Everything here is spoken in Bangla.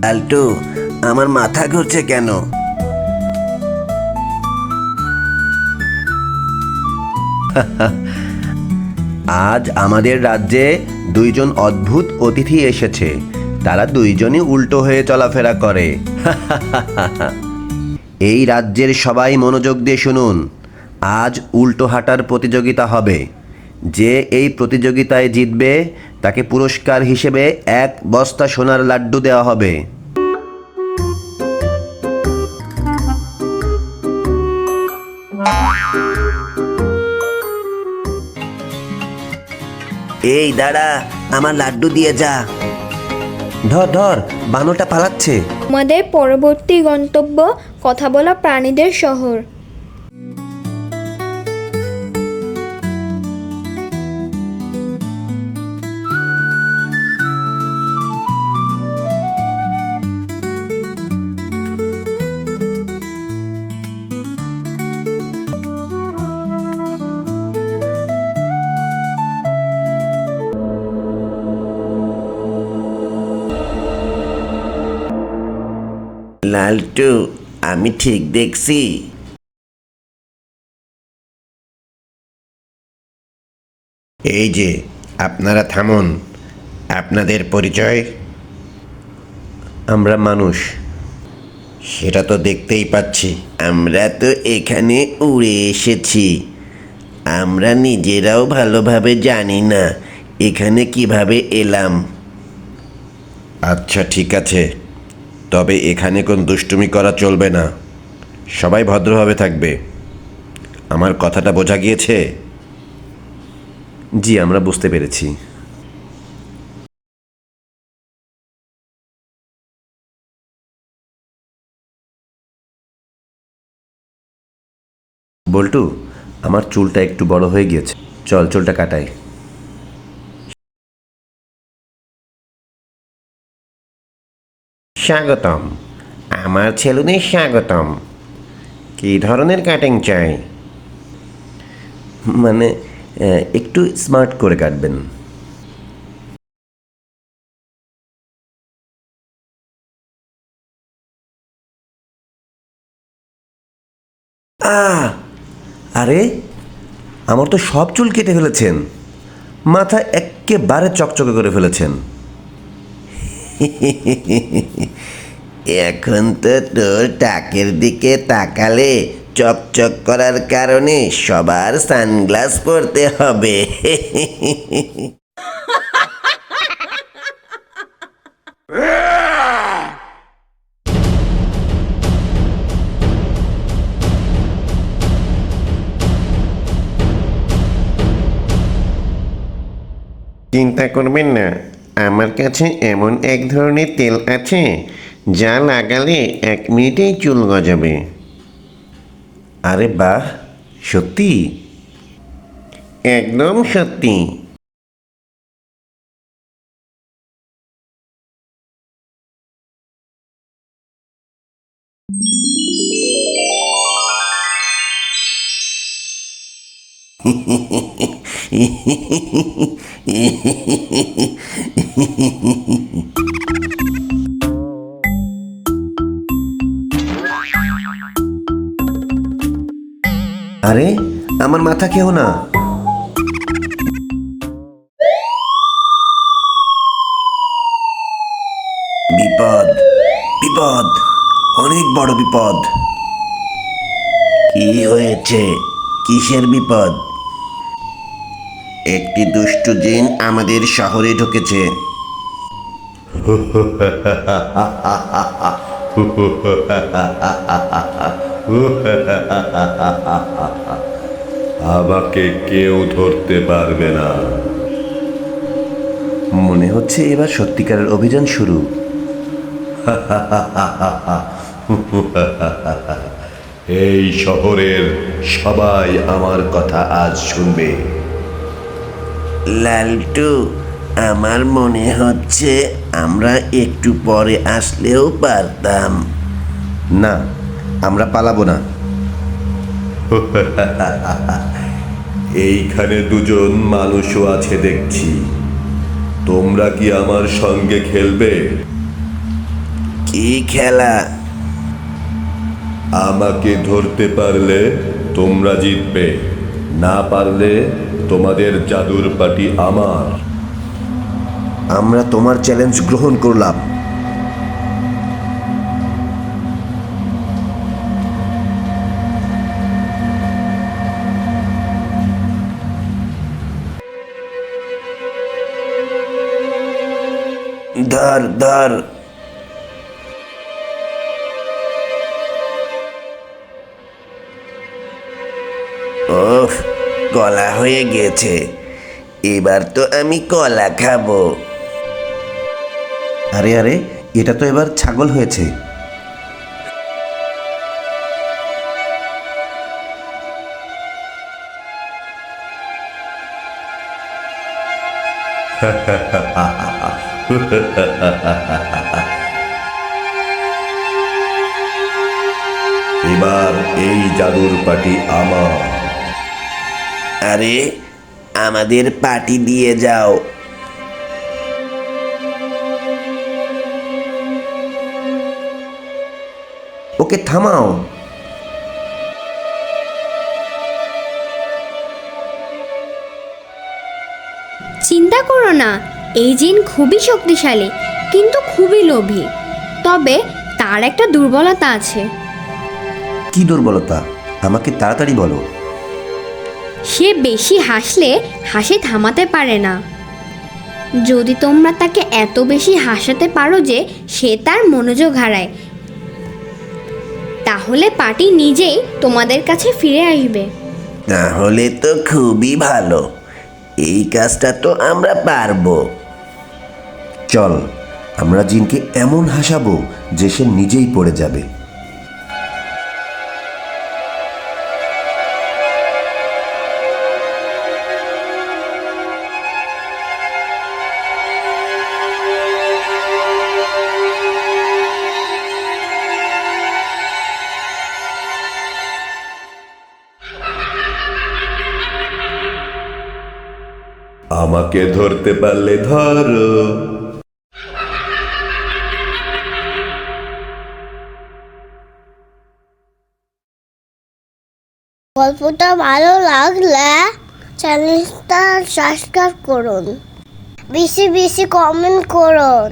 লালটু, আমার মাথা ঘুরছে কেন? আজ আমাদের রাজ্যে দুইজন অদ্ভুত অতিথি এসেছে। তারা দুইজনই উল্টো হয়ে চলাফেরা করে। এই রাজ্যের সবাই মনোযোগ দিয়ে শুনুন। আজ উল্টো হাঁটার প্রতিযোগিতা হবে। যে এই প্রতিযোগিতায় জিতবে তাকে পুরস্কার হিসেবে 1 বস্তা সোনার লাড্ডু দেওয়া হবে। এই দাঁড়া, আমার লাড্ডু দিয়ে যা। ধর ধর, বানরটা পালাচ্ছে। আমাদের পরবর্তী গন্তব্য কথা বলা প্রাণীদের শহর। লালটু, আমি ঠিক দেখছি? এই যে, আপনারা থামুন। আপনাদের পরিচয়? আমরা মানুষ। সেটা তো দেখতেই পাচ্ছি। আমরা তো এখানে উড়ে এসেছি। আমরা নিজেরাও ভালোভাবে জানি না এখানে কিভাবে এলাম। আচ্ছা, ঠিক আছে, তবে এখানে কোন দুষ্টুমি করা চলবে না। সবাই ভদ্রভাবে থাকবে। আমার কথাটা বোঝা গিয়েছে? জি, আমরা বুঝতে পেরেছি। বল্টু, আমার চুলটা একটু বড় হয়ে গিয়েছে। চল, চুলটা কাটাই। স্বাগতম। আমার সেলুনে স্বাগতম। কী ধরনের কাটিং চাই? মানে একটু স্মার্ট করে কাটবেন। আরে, আমার তো সব চুল কেটে ফেলেছেন। মাথা একেবারে চকচকে করে ফেলেছেন। এখন তো তোর টাকের দিকে তাকালে চকচক করার কারণে সবার সানগ্লাস পরতে হবে। চিন্তা করবেন না, আমার কাছে এমন এক ধরনের তেল আছে যা লাগালে 1 মিনিটেই চুল গজাবে। আরে বাহ, সত্যি? একদম সত্যি। আরে, আমার মাথা খেও না। বিপদ, বিপদ, অনেক বড় বিপদ। কি হয়েছে? কিসের বিপদ? একটি দুষ্টু জিন আমাদের শহরে ঢুকেছে। আমাকে কেউ ধরতে পারবে না। মনে হচ্ছে এবার সত্যিকারের অভিযান শুরু। এই শহরের সবাই আমার কথা আজ শুনবে। লালটু, আমার মনে হচ্ছে আমরা একটু পরে আসলেও পারতাম। না, আমরা পালাবো না। এইখানে দুজন মানুষও আছে দেখছি। তোমরা কি আমার সঙ্গে খেলবে? এই খেলা। আমাকে ধরতে পারলে তোমরা জিতবে, না পারলে তোমাদের জাদুর পাটি আমার। আমরা তোমার চ্যালেঞ্জ গ্রহণ করলাম। ধর ধর। ওহ, কলা হয়ে গেছে। এবার তো আমি কলা খাবো। আরে আরে, এটা তো এবার ছাগল হয়েছে। এবার এই জাদুর পাটি আমার। আরে, আমাদের পার্টি দিয়ে যাও। ওকে থামাও। চিন্তা করো না, এই জিন খুবই শক্তিশালী কিন্তু খুবই লোভী। তবে তার একটা দুর্বলতা আছে। কি দুর্বলতা? আমাকে তাড়াতাড়ি বলো। সে বেশি হাসলে হাসি থামাতে পারে না। যদি তোমরা তাকে এত বেশি হাসাতে পারো যে সে তার মনোযোগ হারায়, তাহলে পার্টি নিজেই তোমাদের কাছে ফিরে আসবে। তাহলে তো খুবই ভালো। এই কাজটা তো আমরা পারবো। চল, আমরা জিনকে এমন হাসাবো যে সে নিজেই পড়ে যাবে। আমাকে ধরতে পারলে ধরো। গল্পটা ভালো লাগলে চ্যানেলটা সাবস্ক্রাইব করুন, বেশি বেশি কমেন্ট করুন।